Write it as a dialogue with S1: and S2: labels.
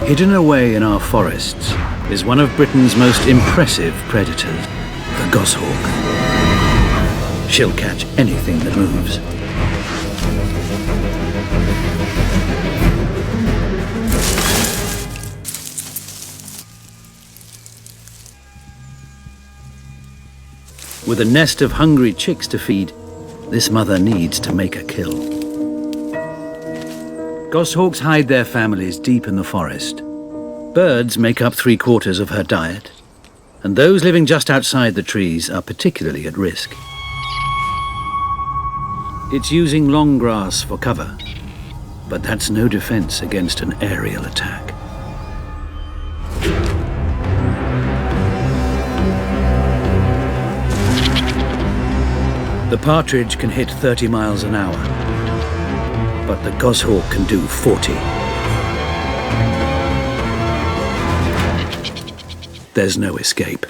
S1: Hidden away in our forests is one of Britain's most impressive predators, the goshawk. She'll catch anything that moves. With a nest of hungry chicks to feed, this mother needs to make a kill. Goshawks hide their families deep in the forest. Birds make up 3/4 of her diet, and those living just outside the trees are particularly at risk. It's using long grass for cover, but that's no defense against an aerial attack. The partridge can hit 30 miles an hour, but the goshawk can do 40. There's no escape.